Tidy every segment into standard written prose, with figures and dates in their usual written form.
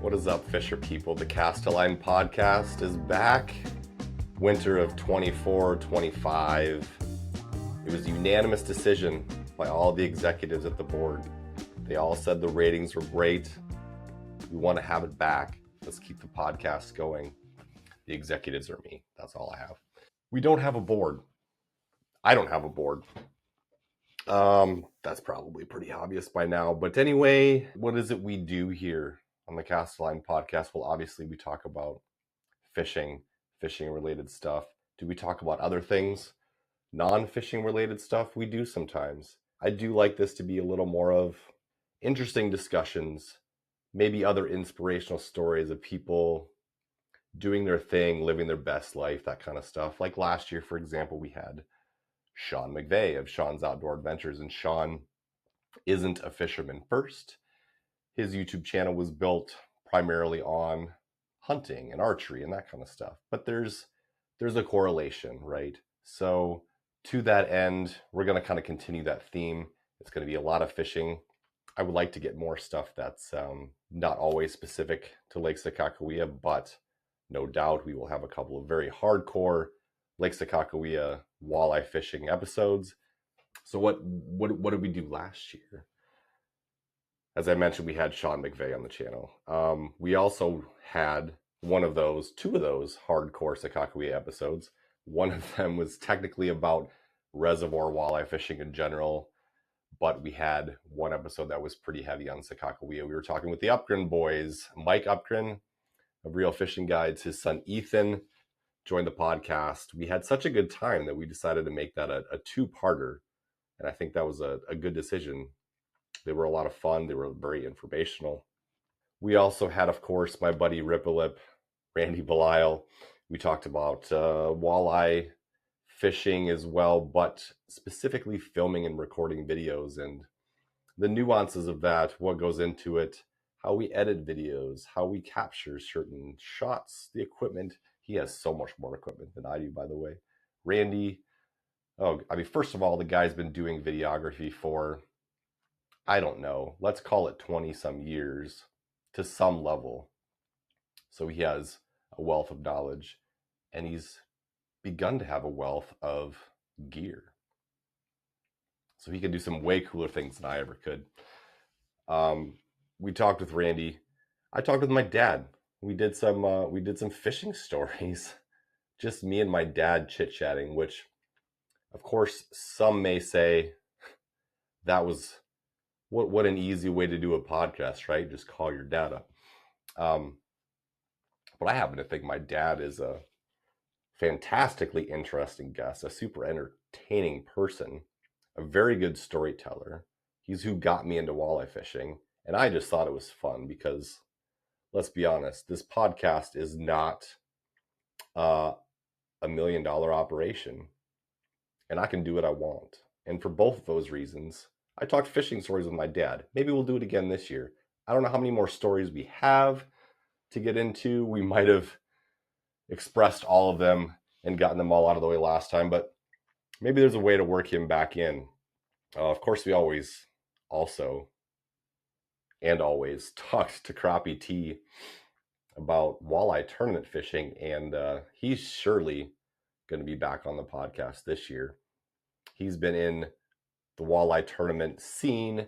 What is up, Fisher people? The Castelline podcast is back. Winter of 24-25. It was a unanimous decision by all the executives at the board. They all said the ratings were great. We want to have it back. Let's keep the podcast going. The executives are me. That's all I have. We don't have a board. I don't have a board. That's probably pretty obvious by now. But anyway, what is it we do here on the Castelline podcast? Well, obviously we talk about fishing related stuff. Do we talk about other things? Non-fishing related stuff? We do sometimes. I do like this to be a little more of interesting discussions, maybe other inspirational stories of people doing their thing, living their best life, that kind of stuff. Like last year, for example, we had Sean McVeigh of Sean's Outdoor Adventures, and Sean isn't a fisherman first. His YouTube channel was built primarily on hunting and archery and that kind of stuff. But there's a correlation, right? So to that end, we're going to kind of continue that theme. It's going to be a lot of fishing. I would like to get more stuff that's not always specific to Lake Sakakawea, but no doubt we will have a couple of very hardcore Lake Sakakawea walleye fishing episodes. So what did we do last year? As I mentioned, we had Sean McVeigh on the channel. We also had two of those hardcore Sakakawea episodes. One of them was technically about reservoir walleye fishing in general, but we had one episode that was pretty heavy on Sakakawea. We were talking with the Upgren boys. Mike Upgren of Real Fishing Guides, his son Ethan joined the podcast. We had such a good time that we decided to make that a two-parter, and I think that was a good decision. They were a lot of fun. They were very informational. We also had, of course, my buddy Ripplelip, Randy Belisle. We talked about walleye fishing as well, but specifically filming and recording videos and the nuances of that, what goes into it, how we edit videos, how we capture certain shots, the equipment. He has so much more equipment than I do, by the way. Randy, first of all, the guy's been doing videography for, I don't know, let's call it 20 some years to some level. So he has a wealth of knowledge, and he's begun to have a wealth of gear. So he can do some way cooler things than I ever could. We talked with Randy. I talked with my dad. We did some fishing stories. Just me and my dad chit-chatting, which, of course, some may say that was what an easy way to do a podcast, right? Just call your dad up. But I happen to think my dad is a fantastically interesting guest, a super entertaining person, a very good storyteller. He's who got me into walleye fishing, and I just thought it was fun because, let's be honest, this podcast is not $1 million operation, and I can do what I want. And for both of those reasons, I talked fishing stories with my dad. Maybe we'll do it again this year. I don't know how many more stories we have to get into. We might have expressed all of them and gotten them all out of the way last time, but maybe there's a way to work him back in. Of course, we always talked to Crappie T about walleye tournament fishing, and he's surely going to be back on the podcast this year. He's been in the walleye tournament scene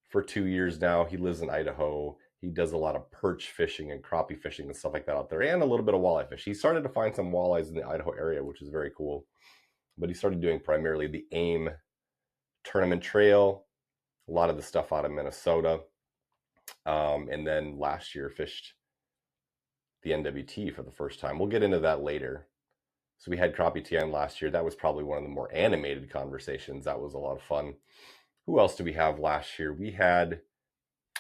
for 2 years now. He lives in Idaho. He does a lot of perch fishing and crappie fishing and stuff like that out there, and a little bit of walleye fish. He started to find some walleyes in the Idaho area, which is very cool. But he started doing primarily the AIM tournament trail, a lot of the stuff out of Minnesota. And then last year fished the NWT for the first time. We'll get into that later. So we had Crappie T on last year. That was probably one of the more animated conversations. That was a lot of fun. Who else did we have last year? We had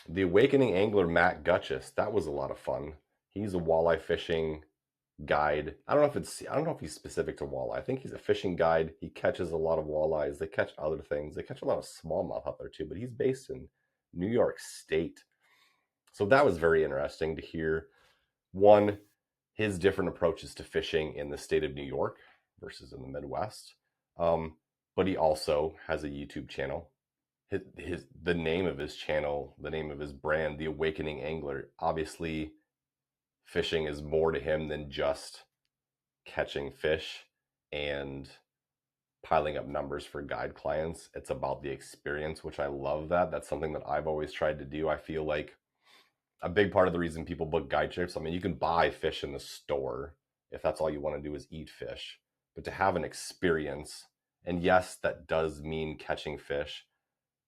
the awakening angler, Matt Gutchess. That was a lot of fun. He's a walleye fishing guide. I don't know if he's specific to walleye. I think he's a fishing guide. He catches a lot of walleyes. They catch other things. They catch a lot of smallmouth out there too, but he's based in New York State. So that was very interesting to hear, one, his different approaches to fishing in the state of New York versus in the Midwest. But he also has a YouTube channel. The name of his channel, the name of his brand, The Awakening Angler, obviously fishing is more to him than just catching fish and piling up numbers for guide clients. It's about the experience, which I love that. That's something that I've always tried to do. I feel like a big part of the reason people book guide trips, I mean, you can buy fish in the store if that's all you want to do is eat fish, but to have an experience, and yes, that does mean catching fish.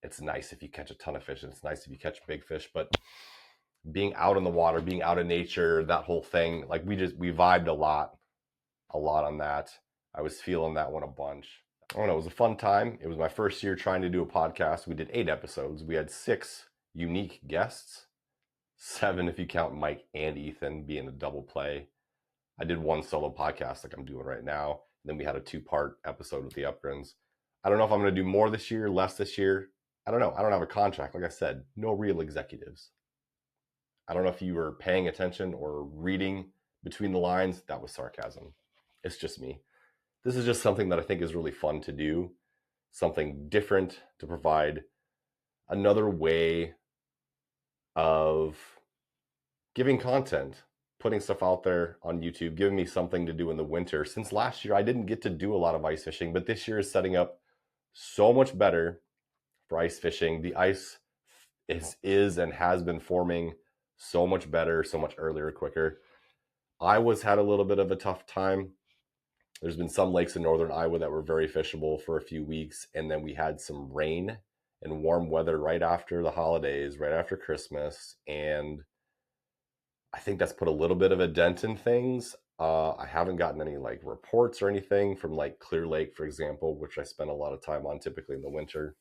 It's nice if you catch a ton of fish, and it's nice if you catch big fish, but being out in the water, being out in nature, that whole thing, like we vibed a lot on that. I was feeling that one a bunch. I don't know, it was a fun time. It was my first year trying to do a podcast. We did 8 episodes. We had 6 unique guests, 7 if you count Mike and Ethan being a double play. I did 1 solo podcast like I'm doing right now. Then we had a 2-part episode with the Upgrins. I don't know if I'm going to do more this year, less this year. I don't know. I don't have a contract. Like I said, no real executives. I don't know if you were paying attention or reading between the lines. That was sarcasm. It's just me. This is just something that I think is really fun to do. Something different to provide another way of giving content, putting stuff out there on YouTube, giving me something to do in the winter. Since last year, I didn't get to do a lot of ice fishing, but this year is setting up so much better for ice fishing. The ice is and has been forming so much better, so much earlier, quicker. Iowa's had a little bit of a tough time. There's been some lakes in northern Iowa that were very fishable for a few weeks, and then we had some rain and warm weather right after the holidays, right after Christmas, and I think that's put a little bit of a dent in things. I haven't gotten any like reports or anything from like Clear Lake, for example, which I spend a lot of time on typically in the winter.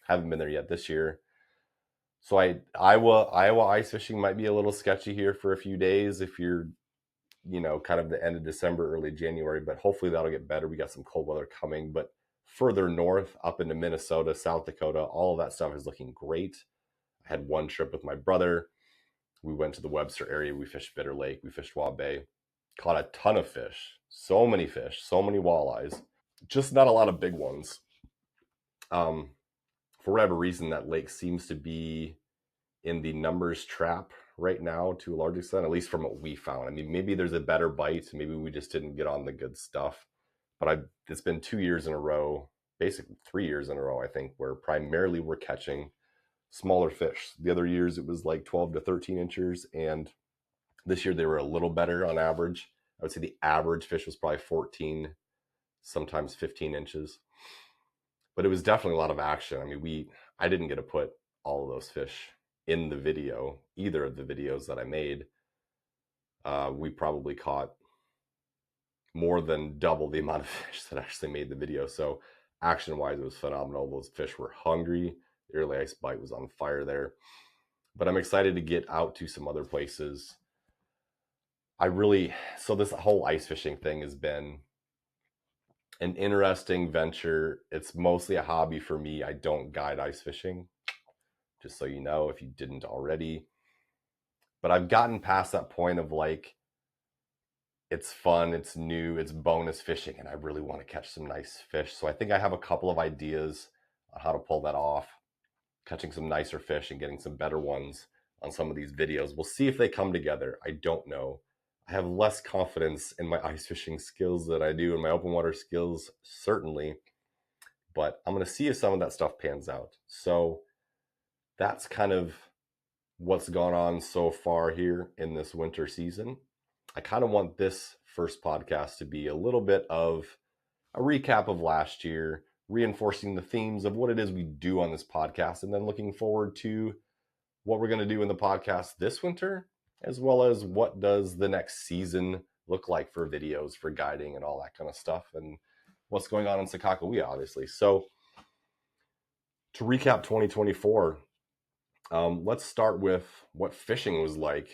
Haven't been there yet this year. So Iowa ice fishing might be a little sketchy here for a few days if you're, kind of the end of December, early January, but hopefully that'll get better. We got some cold weather coming, but further north up into Minnesota, South Dakota, all of that stuff is looking great. I had 1 trip with my brother. We went to the Webster area. We fished Bitter Lake. We fished Waubay. Caught a ton of fish. So many fish. So many walleyes. Just not a lot of big ones. For whatever reason, that lake seems to be in the numbers trap right now to a large extent, at least from what we found. I mean, maybe there's a better bite. Maybe we just didn't get on the good stuff. But it's been 2 years in a row, basically 3 years in a row, I think, where primarily we're catching smaller fish. The other years it was like 12 to 13 inches, and this year they were a little better on average. I would say the average fish was probably 14, sometimes 15 inches. But it was definitely a lot of action. I mean, I didn't get to put all of those fish in the video, either of the videos that I made. We probably caught more than double the amount of fish that actually made the video. So action-wise, it was phenomenal. Those fish were hungry. The early ice bite was on fire there. But I'm excited to get out to some other places. So this whole ice fishing thing has been an interesting venture. It's mostly a hobby for me. I don't guide ice fishing, just so you know, if you didn't already. But I've gotten past that point of like, it's fun, it's new, it's bonus fishing, and I really want to catch some nice fish. So I think I have a couple of ideas on how to pull that off, catching some nicer fish and getting some better ones on some of these videos. We'll see if they come together. I don't know. I have less confidence in my ice fishing skills than I do in my open water skills, certainly. But I'm going to see if some of that stuff pans out. So that's kind of what's gone on so far here in this winter season. I kind of want this first podcast to be a little bit of a recap of last year, reinforcing the themes of what it is we do on this podcast, and then looking forward to what we're going to do in the podcast this winter, as well as what does the next season look like for videos, for guiding, and all that kind of stuff, and what's going on in Sakakawea, obviously. So to recap 2024, let's start with what fishing was like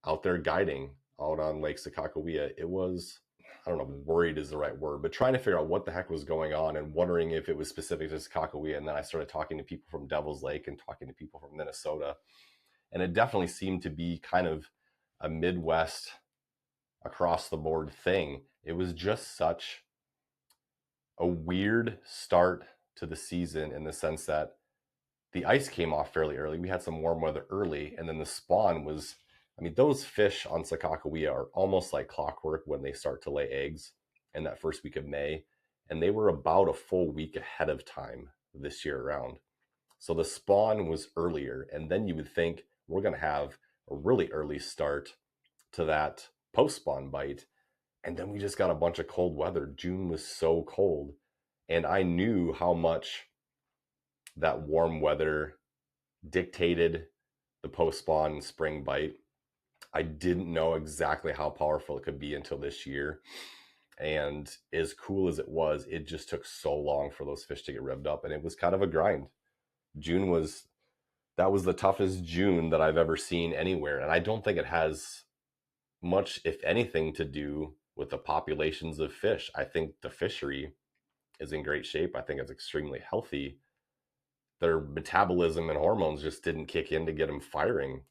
out there guiding out on Lake Sakakawea. It was, I don't know, worried is the right word, but trying to figure out what the heck was going on and wondering if it was specific to Sakakawea. And then I started talking to people from Devil's Lake and talking to people from Minnesota. And it definitely seemed to be kind of a Midwest across the board thing. It was just such a weird start to the season in the sense that the ice came off fairly early. We had some warm weather early, and then the spawn was I mean, those fish on Sakakawea are almost like clockwork when they start to lay eggs in that first week of May. And they were about a full week ahead of time this year around. So the spawn was earlier. And then you would think we're going to have a really early start to that post spawn bite. And then we just got a bunch of cold weather. June was so cold. And I knew how much that warm weather dictated the post spawn spring bite. I didn't know exactly how powerful it could be until this year. And as cool as it was, it just took so long for those fish to get revved up. And it was kind of a grind. That was the toughest June that I've ever seen anywhere. And I don't think it has much, if anything, to do with the populations of fish. I think the fishery is in great shape. I think it's extremely healthy. Their metabolism and hormones just didn't kick in to get them firing.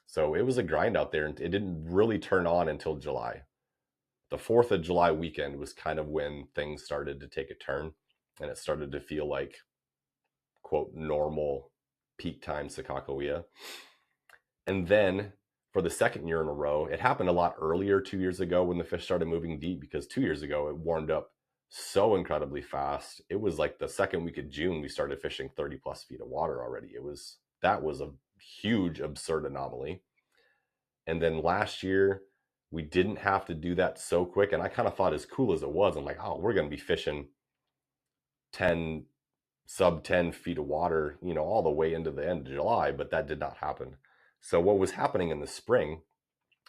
So it was a grind out there, and it didn't really turn on until July. The 4th of July weekend was kind of when things started to take a turn, and it started to feel like, quote, normal peak time Sakakawea. And then for the second year in a row, it happened a lot earlier 2 years ago when the fish started moving deep, because 2 years ago it warmed up so incredibly fast. It was like the second week of June we started fishing 30 plus feet of water already. That was a huge, absurd anomaly. And then last year we didn't have to do that so quick. And I kind of thought, as cool as it was, I'm like, oh, we're going to be fishing 10 sub 10 feet of water, all the way into the end of July, but that did not happen. So what was happening in the spring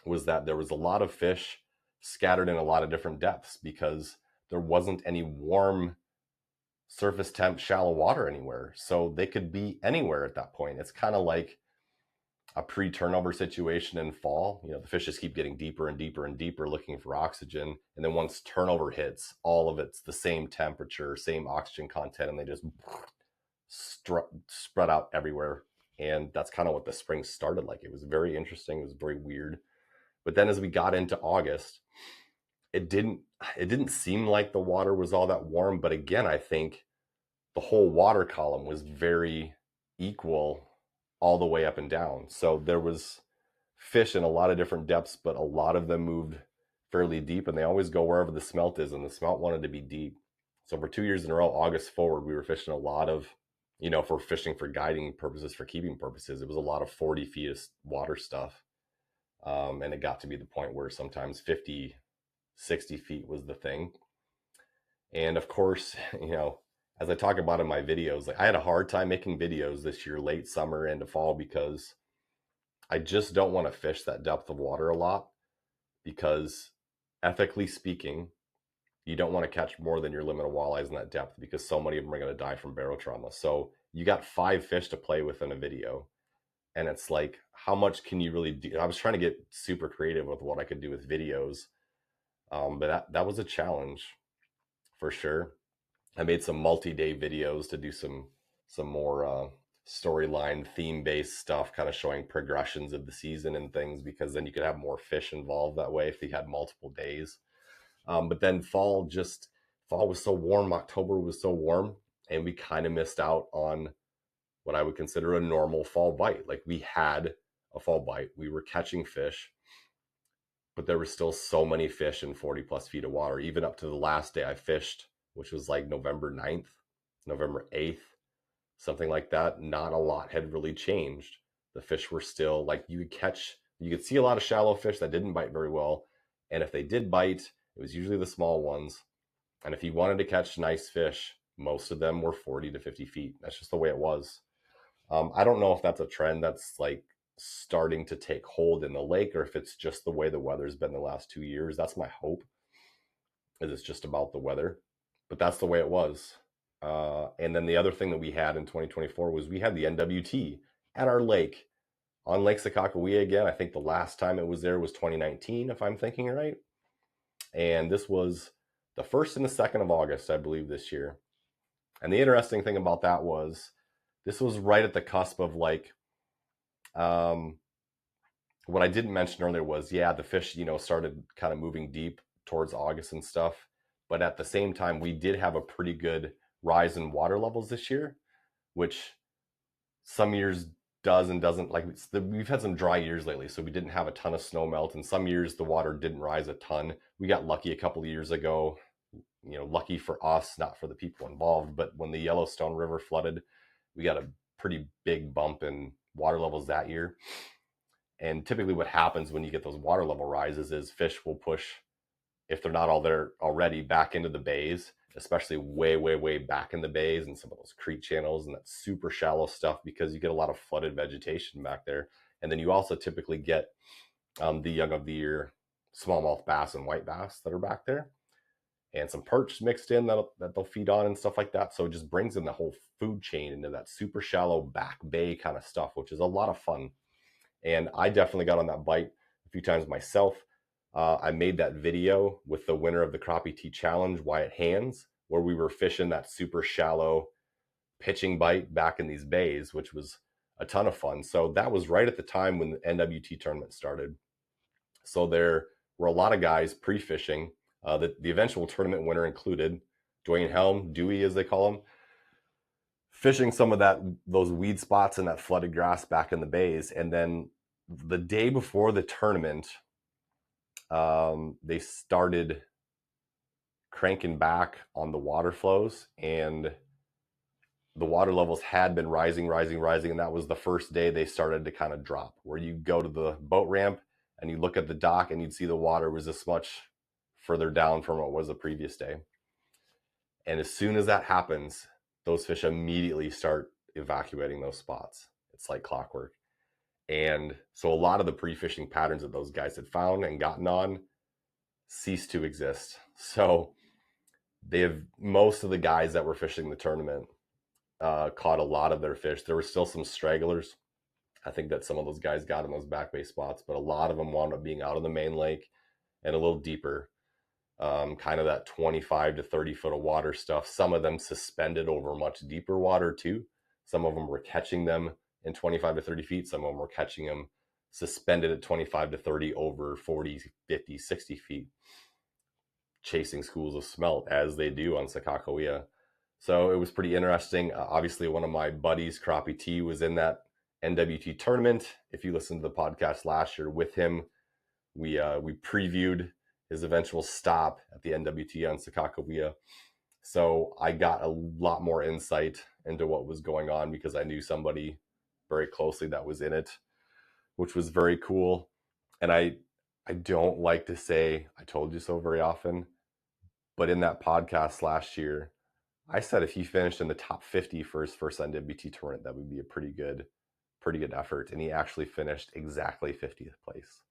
was that there was a lot of fish scattered in a lot of different depths because there wasn't any warm surface temp shallow water anywhere. So they could be anywhere at that point. It's kind of like a pre-turnover situation in fall. The fish just keep getting deeper and deeper and deeper looking for oxygen. And then once turnover hits, all of it's the same temperature, same oxygen content, and they just spread out everywhere. And that's kind of what the spring started like. It was very interesting. It was very weird. But then as we got into August, it didn't seem like the water was all that warm. But again, I think the whole water column was very equal all the way up and down. So there was fish in a lot of different depths, but a lot of them moved fairly deep, and they always go wherever the smelt is, and the smelt wanted to be deep. So for 2 years in a row, August forward, we were fishing a lot of, for fishing for guiding purposes, for keeping purposes, it was a lot of 40 feet of water stuff. And it got to be the point where sometimes 50, 60 feet was the thing. And of course, as I talk about in my videos, like I had a hard time making videos this year, late summer into fall, because I just don't want to fish that depth of water a lot, because ethically speaking, you don't want to catch more than your limit of walleyes in that depth, because so many of them are going to die from barotrauma. So you got 5 fish to play with in a video. And it's like, how much can you really do? I was trying to get super creative with what I could do with videos. But that was a challenge for sure. I made some multi-day videos to do some more storyline theme-based stuff, kind of showing progressions of the season and things, because then you could have more fish involved that way if you had multiple days. But then fall was so warm, October was so warm, and we kind of missed out on what I would consider a normal fall bite. Like, we had a fall bite, we were catching fish, but there were still so many fish in 40 plus feet of water, even up to the last day I fished, which was like November 9th, November 8th, something like that. Not a lot had really changed. The fish were still like, you could see a lot of shallow fish that didn't bite very well. And if they did bite, it was usually the small ones. And if you wanted to catch nice fish, most of them were 40 to 50 feet. That's just the way it was. I don't know if that's a trend that's like starting to take hold in the lake, or if it's just the way the weather's been the last 2 years. That's my hope, is it's just about the weather. But that's the way it was. And then the other thing that we had in 2024 was we had the NWT at our lake, on Lake Sakakawea again. I think the last time it was there was 2019, if I'm thinking right. And this was the 1st and the 2nd of August, I believe, this year. And the interesting thing about that was this was right at the cusp of like, what I didn't mention earlier was, the fish, started kind of moving deep towards August and stuff. But at the same time, we did have a pretty good rise in water levels this year, which some years does and doesn't, like we've had some dry years lately, so we didn't have a ton of snow melt, and some years the water didn't rise a ton. We got lucky a couple of years ago, lucky for us, not for the people involved, but when the Yellowstone River flooded, we got a pretty big bump in water levels that year. And typically what happens when you get those water level rises is fish will push, if they're not all there already, back into the bays, especially way, way, way back in the bays and some of those creek channels and that super shallow stuff, because you get a lot of flooded vegetation back there. And then you also typically get the young of the year smallmouth bass and white bass that are back there, and some perch mixed in that they'll feed on and stuff like that. So it just brings in the whole food chain into that super shallow back bay kind of stuff, which is a lot of fun. And I definitely got on that bite a few times myself. I made that video with the winner of the Crappie Tea Challenge, Wyatt Hands, where we were fishing that super shallow pitching bite back in these bays, which was a ton of fun. So that was right at the time when the NWT tournament started. So there were a lot of guys pre-fishing. The eventual tournament winner included Dwayne Helm, Dewey as they call him, fishing some of those weed spots and that flooded grass back in the bays. And then the day before the tournament, they started cranking back on the water flows, and the water levels had been rising. And that was the first day they started to kind of drop, where you go to the boat ramp and you look at the dock and you'd see the water was this much further down from what it was the previous day. And as soon as that happens, those fish immediately start evacuating those spots. It's like clockwork. And so a lot of the pre-fishing patterns that those guys had found and gotten on ceased to exist. So most of the guys that were fishing the tournament caught a lot of their fish. There were still some stragglers. I think that some of those guys got in those back bay spots, but a lot of them wound up being out of the main lake and a little deeper. Kind of that 25 to 30 foot of water stuff. Some of them suspended over much deeper water too. Some of them were catching them in 25 to 30 feet. Some of them were catching them suspended at 25 to 30 over 40, 50, 60 feet, chasing schools of smelt as they do on Sakakawea. So it was pretty interesting. Obviously, one of my buddies, Crappie T, was in that NWT tournament. If you listened to the podcast last year with him, we previewed his eventual stop at the NWT on Sakakawea. So I got a lot more insight into what was going on because I knew somebody very closely that was in it, which was very cool. And I don't like to say I told you so very often, but in that podcast last year, I said if he finished in the top 50 for his first NWT tournament, that would be a pretty good effort. And he actually finished exactly 50th place.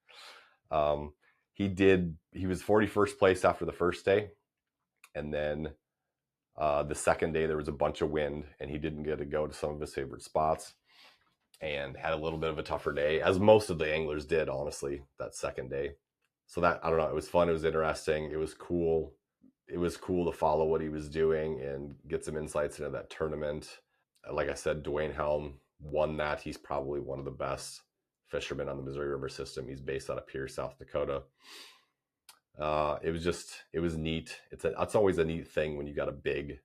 He was 41st place after the first day. And then the second day, there was a bunch of wind and he didn't get to go to some of his favorite spots and had a little bit of a tougher day, as most of the anglers did, honestly, that second day. So that, I don't know, it was fun. It was interesting. It was cool. It was cool to follow what he was doing and get some insights into that tournament. Like I said, Dwayne Helm won that. He's probably one of the best fishermen on the Missouri River system. He's based out of Pierce, South Dakota. It was neat. It's always a neat thing when you got a big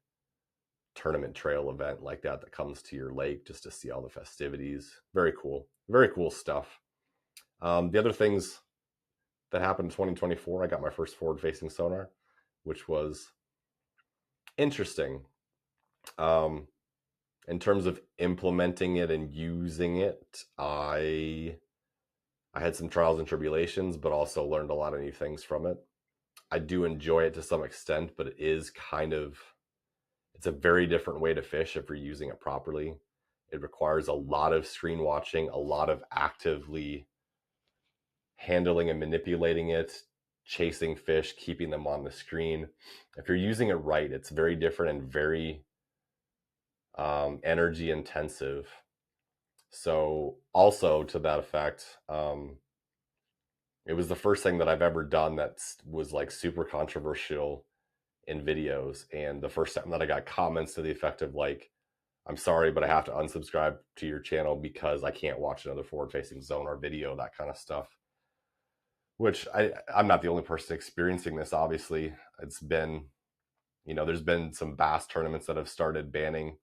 tournament trail event like that comes to your lake, just to see all the festivities. Very cool stuff. The other things that happened in 2024, I got my first forward facing sonar, which was interesting. In terms of implementing it and using it, I had some trials and tribulations, but also learned a lot of new things from it. I do enjoy it to some extent, but it's a very different way to fish if you're using it properly. It requires a lot of screen watching, a lot of actively handling and manipulating it, chasing fish, keeping them on the screen. If you're using it right, it's very different and very energy intensive. So also to that effect, it was the first thing that I've ever done that was like super controversial in videos, and the first time that I got comments to the effect of like, I'm sorry, but I have to unsubscribe to your channel because I can't watch another forward-facing sonar video, that kind of stuff. Which I'm not the only person experiencing this, obviously. It's been, there's been some bass tournaments that have started banning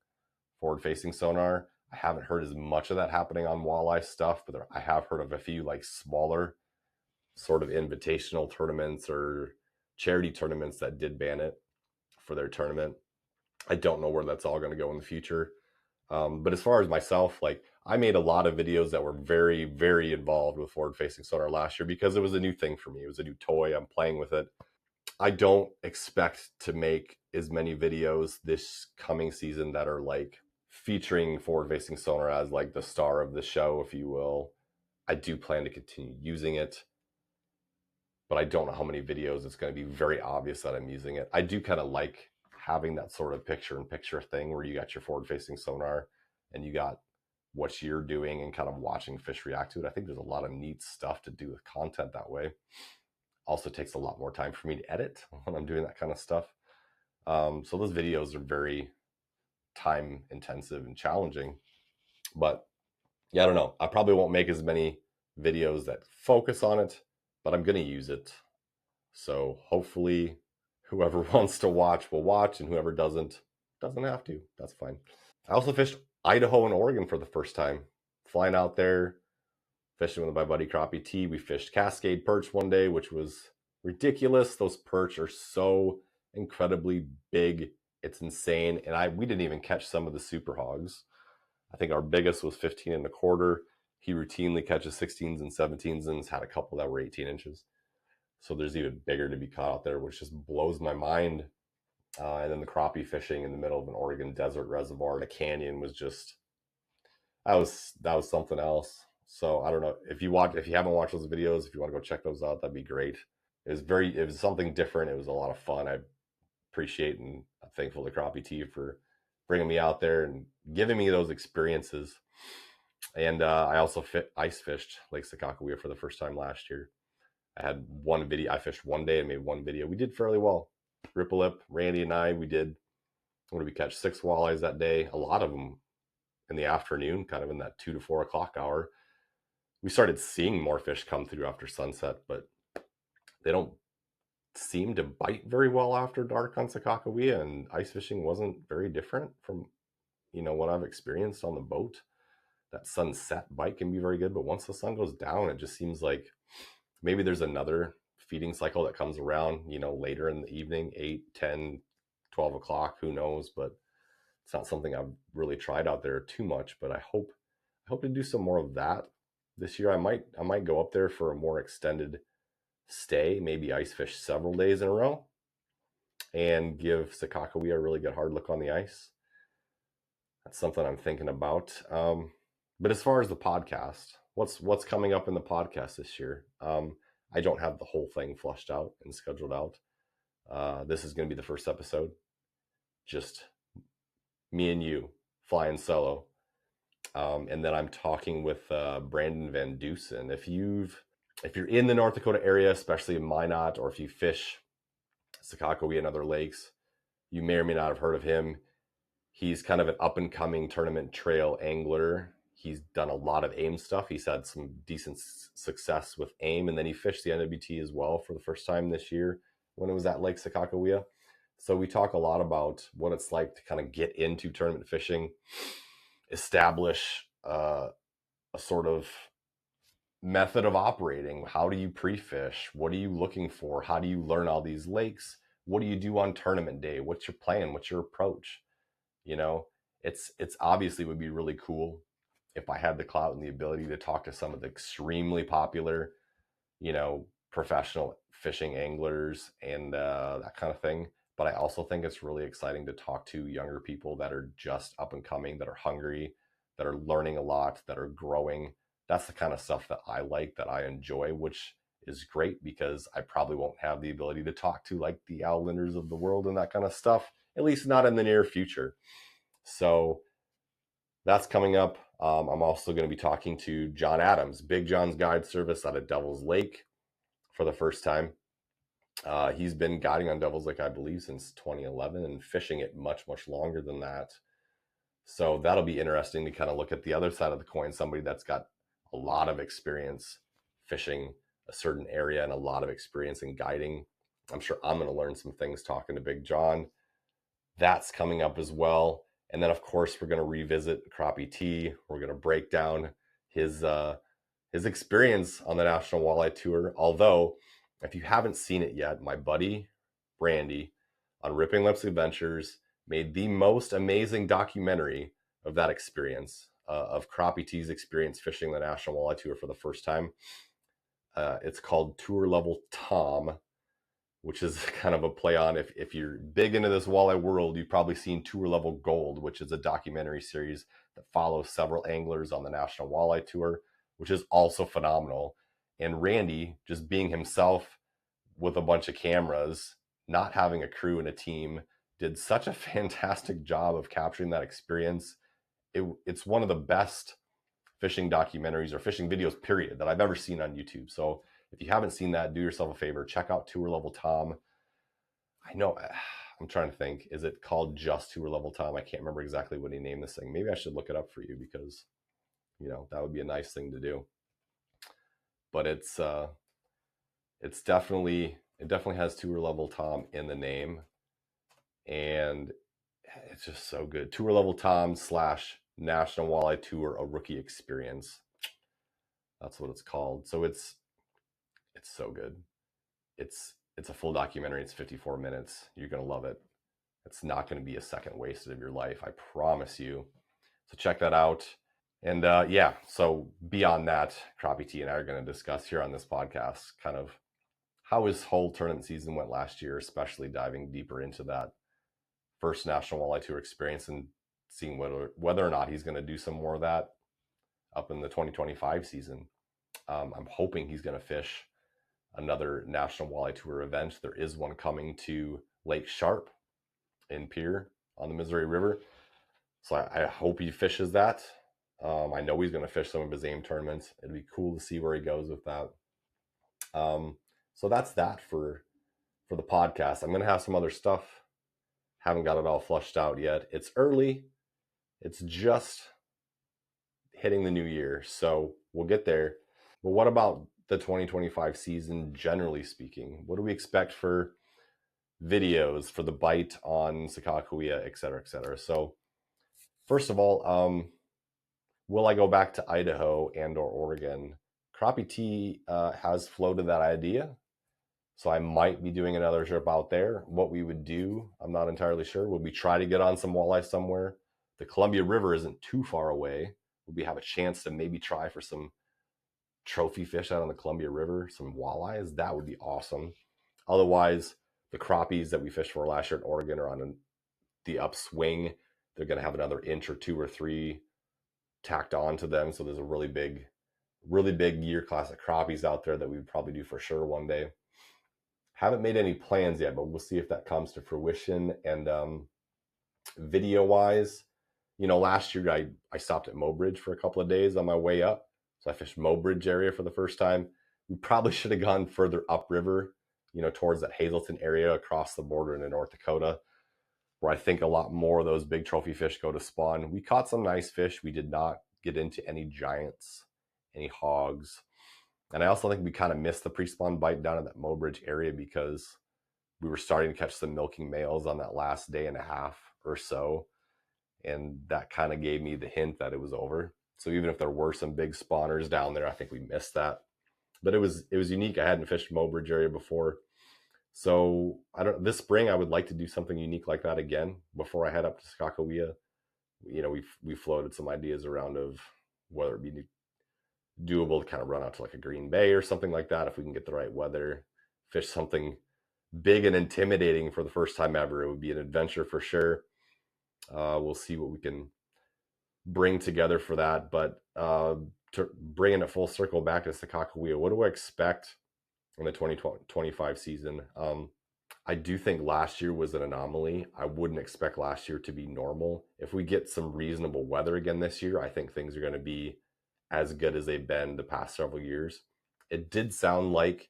forward-facing sonar. I haven't heard as much of that happening on walleye stuff, but I have heard of a few like smaller sort of invitational tournaments or charity tournaments that did ban it for their tournament. I don't know where that's all going to go in the future. But as far as myself, like I made a lot of videos that were very, very involved with forward facing sonar last year because it was a new thing for me. It was a new toy. I'm playing with it. I don't expect to make as many videos this coming season that are like featuring forward facing sonar as like the star of the show, if you will. I do plan to continue using it, but I don't know how many videos it's going to be very obvious that I'm using it. I do kind of like having that sort of picture in picture thing where you got your forward facing sonar and you got what you're doing and kind of watching fish react to it. I think there's a lot of neat stuff to do with content that way. Also takes a lot more time for me to edit when I'm doing that kind of stuff. So those videos are very time intensive and challenging. But yeah, I don't know. I probably won't make as many videos that focus on it, but I'm going to use it. So hopefully whoever wants to watch will watch, and whoever doesn't have to. That's fine. I also fished Idaho and Oregon for the first time. Flying out there, fishing with my buddy Crappie T. We fished Cascade perch one day, which was ridiculous. Those perch are so incredibly big. It's insane. And we didn't even catch some of the super hogs. I think our biggest was 15 and a quarter. He routinely catches 16s and 17s and has had a couple that were 18 inches. So there's even bigger to be caught out there, which just blows my mind. And then the crappie fishing in the middle of an Oregon desert reservoir in a canyon was just that was something else. So I don't know if you haven't watched those videos, if you want to go check those out, that'd be great. It was something different. It was a lot of fun. I appreciate and I'm thankful to Crappie T for bringing me out there and giving me those experiences. And I also ice fished Lake Sakakawea for the first time last year. I had one video. I fished one day and made one video. We did fairly well. Ripple Lip, Randy and I, what did we catch? 6 walleyes that day. A lot of them in the afternoon, kind of in that 2 to 4 o'clock hour. We started seeing more fish come through after sunset, but they don't seem to bite very well after dark on Sakakawea, and ice fishing wasn't very different from what I've experienced on the boat. That sunset bite can be very good, but once the sun goes down, it just seems like maybe there's another feeding cycle that comes around, later in the evening, 8, 10, 12 o'clock, who knows, but it's not something I've really tried out there too much, but I hope to do some more of that this year. I might go up there for a more extended stay, maybe ice fish several days in a row and give Sakakawea a really good hard look on the ice. That's something I'm thinking about. But as far as the podcast, what's coming up in the podcast this year? I don't have the whole thing flushed out and scheduled out. This is going to be the first episode. Just me and you flying solo. And then I'm talking with Brandon Van Dusen. If you're in the North Dakota area, especially in Minot, or if you fish Sakakawea and other lakes, you may or may not have heard of him. He's kind of an up-and-coming tournament trail angler. He's done a lot of AIM stuff. He's had some decent success with AIM, and then he fished the NWT as well for the first time this year when it was at Lake Sakakawea. So we talk a lot about what it's like to kind of get into tournament fishing, establish a sort of method of operating. How do you pre-fish? What are you looking for? How do you learn all these lakes? What do you do on tournament day? What's your plan? What's your approach? It's obviously would be really cool if I had the clout and the ability to talk to some of the extremely popular, professional fishing anglers and that kind of thing. But I also think it's really exciting to talk to younger people that are just up and coming, that are hungry, that are learning a lot, that are growing. That's the kind of stuff that I like, that I enjoy, which is great because I probably won't have the ability to talk to like the Al Linders of the world and that kind of stuff, at least not in the near future. So that's coming up. I'm also going to be talking to John Adams, Big John's Guide Service out of Devil's Lake for the first time. He's been guiding on Devil's Lake, I believe, since 2011 and fishing it much, much longer than that. So that'll be interesting to kind of look at the other side of the coin, somebody that's got a lot of experience fishing a certain area and a lot of experience in guiding. I'm sure I'm going to learn some things talking to Big John. That's coming up as well. And then, of course, we're going to revisit Crappie T. We're going to break down his experience on the National Walleye Tour. Although, if you haven't seen it yet, my buddy Randy on Ripping Lips Adventures made the most amazing documentary of that experience, of Crappie T's experience fishing the National Walleye Tour for the first time. It's called Tour Level Tom, which is kind of a play on, if you're big into this walleye world, you've probably seen Tour Level Gold, which is a documentary series that follows several anglers on the National Walleye Tour, which is also phenomenal. And Randy, just being himself with a bunch of cameras, not having a crew and a team, did such a fantastic job of capturing that experience. It's one of the best fishing documentaries or fishing videos, period, that I've ever seen on YouTube. So if you haven't seen that, do yourself a favor, check out Tour Level Tom. I know, I'm trying to think, is it called just Tour Level Tom? I can't remember exactly what he named this thing. Maybe I should look it up for you, because, you know, that would be a nice thing to do. But it definitely has Tour Level Tom in the name, and it's just so good. Tour Level Tom / National Walleye Tour, a rookie experience. That's what it's called. So it's so good. It's a full documentary. It's 54 minutes. You're going to love it. It's not going to be a second wasted of your life, I promise you. So check that out. And yeah, so beyond that, Crappie T and I are going to discuss here on this podcast kind of how his whole tournament season went last year, especially diving deeper into that first National Walleye Tour experience and seeing whether or not he's going to do some more of that up in the 2025 season. I'm hoping he's going to fish another National Walleye Tour event. There is one coming to Lake Sharp in Pierre on the Missouri River. So I hope he fishes that. I know he's going to fish some of his AIM tournaments. It'd be cool to see where he goes with that. So that's that for the podcast. I'm going to have some other stuff. Haven't got it all flushed out yet. It's early. It's just hitting the new year. So we'll get there. But what about the 2025 season, generally speaking? What do we expect for videos, for the bite on Sakakawea, et cetera, et cetera? So first of all, will I go back to Idaho and or Oregon? Crappie T has floated that idea. So I might be doing another trip out there. What we would do, I'm not entirely sure. Would we try to get on some walleye somewhere? The Columbia River isn't too far away. Would we have a chance to maybe try for some trophy fish out on the Columbia River, some walleyes? That would be awesome. Otherwise, the crappies that we fished for last year in Oregon are on the upswing. They're going to have another inch or 2 or 3 tacked on to them. So there's a really big year class of crappies out there that we would probably do for sure one day. Haven't made any plans yet, but we'll see if that comes to fruition. And video wise, you know, last year I stopped at Mobridge for a couple of days on my way up. So I fished Mobridge area for the first time. We probably should have gone further upriver, you know, towards that Hazelton area across the border into North Dakota, where I think a lot more of those big trophy fish go to spawn. We caught some nice fish. We did not get into any giants, any hogs. And I also think we kind of missed the pre-spawn bite down in that Mobridge area because we were starting to catch some milking males on that last day and a half or so. And that kind of gave me the hint that it was over. So even if there were some big spawners down there, I think we missed that. But it was unique. I hadn't fished Mobridge area before. So this spring I would like to do something unique like that again before I head up to Sakakawea. You know, we floated some ideas around of whether it be doable to kind of run out to like a Green Bay or something like that if we can get the right weather, fish something big and intimidating for the first time ever. It would be an adventure for sure. We'll see what we can bring together for that. But to bringing it full circle back to Sakakawea, what do I expect in the 2025 season? I do think last year was an anomaly. I wouldn't expect last year to be normal. If we get some reasonable weather again this year, I think things are going to be as good as they've been the past several years. It did sound like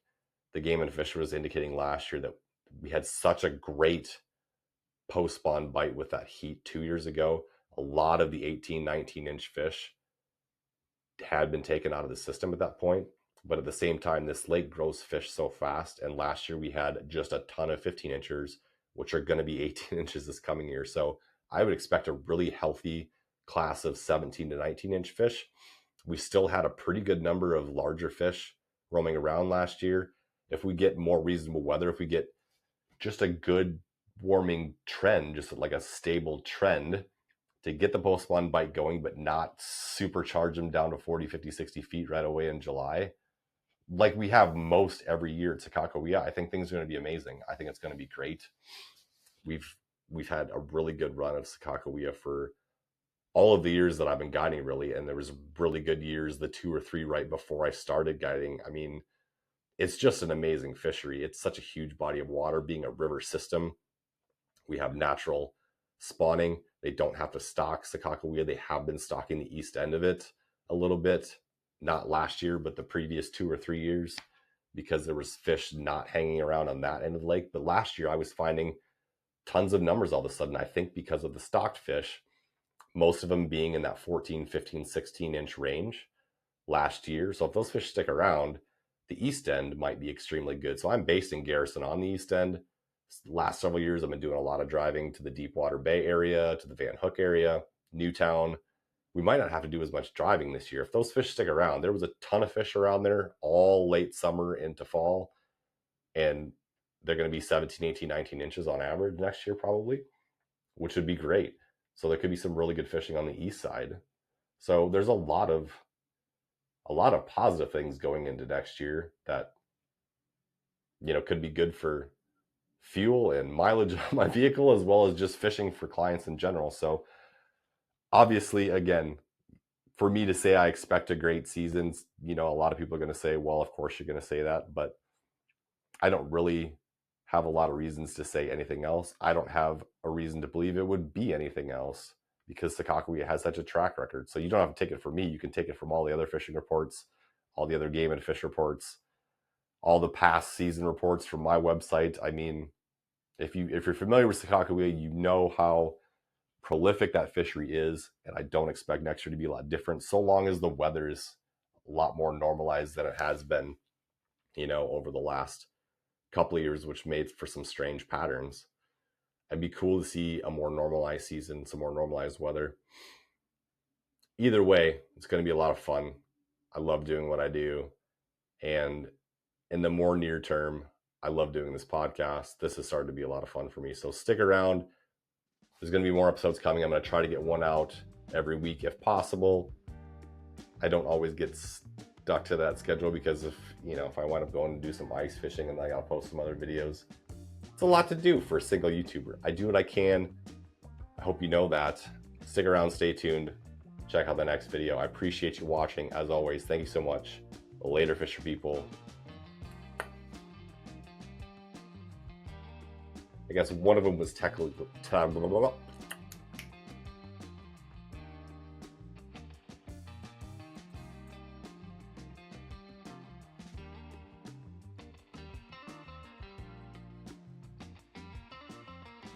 the Game and Fish was indicating last year that we had such a great post-spawn bite with that heat 2 years ago. A lot of the 18, 19-inch fish had been taken out of the system at that point. But at the same time, this lake grows fish so fast. And last year we had just a ton of 15-inchers, which are going to be 18 inches this coming year. So I would expect a really healthy class of 17 to 19-inch fish. We still had a pretty good number of larger fish roaming around last year. If we get more reasonable weather, if we get just a good warming trend, just like a stable trend to get the post spawn bite going, but not supercharge them down to 40, 50, 60 feet right away in July, like we have most every year at Sakakawea, I think things are going to be amazing. I think it's going to be great. We've had a really good run of Sakakawea for all of the years that I've been guiding, really, and there was really good years, the 2 or 3 right before I started guiding. I mean, it's just an amazing fishery. It's such a huge body of water, being a river system. We have natural spawning. They don't have to stock Sakakawea. They have been stocking the east end of it a little bit, not last year, but the previous 2 or 3 years, because there was fish not hanging around on that end of the lake. But last year I was finding tons of numbers all of a sudden, I think because of the stocked fish, most of them being in that 14, 15, 16-inch range last year. So if those fish stick around, the east end might be extremely good. So I'm based in Garrison on the east end. Last several years, I've been doing a lot of driving to the Deepwater Bay area, to the Van Hook area, Newtown. We might not have to do as much driving this year. If those fish stick around, there was a ton of fish around there all late summer into fall, and they're going to be 17, 18, 19 inches on average next year probably, which would be great. So there could be some really good fishing on the east side. So there's a lot of positive things going into next year that, you know, could be good for fuel and mileage on my vehicle, as well as just fishing for clients in general. So obviously, again, for me to say I expect a great season, you know, a lot of people are going to say, well, of course you're going to say that, but I don't really have a lot of reasons to say anything else. I don't have a reason to believe it would be anything else, because Sakakawea has such a track record. So you don't have to take it from me. You can take it from all the other fishing reports, all the other game and fish reports, all the past season reports from my website. I mean, if you're familiar with Sakakawea, you know how prolific that fishery is, and I don't expect next year to be a lot different, so long as the weather is a lot more normalized than it has been, you know, over the last couple of years, which made for some strange patterns. It'd be cool to see a more normalized season, some more normalized weather. Either way, it's going to be a lot of fun. I love doing what I do, and in the more near term, I love doing this podcast. This has started to be a lot of fun for me, so stick around. There's going to be more episodes coming. I'm going to try to get one out every week if possible. I don't always get stuck to that schedule, because if I wind up going to do some ice fishing and I got to post some other videos, it's a lot to do for a single YouTuber. I do what I can. I hope you know that. Stick around, stay tuned. Check out the next video. I appreciate you watching. As always, thank you so much. Later, fisher people. I guess one of them was technically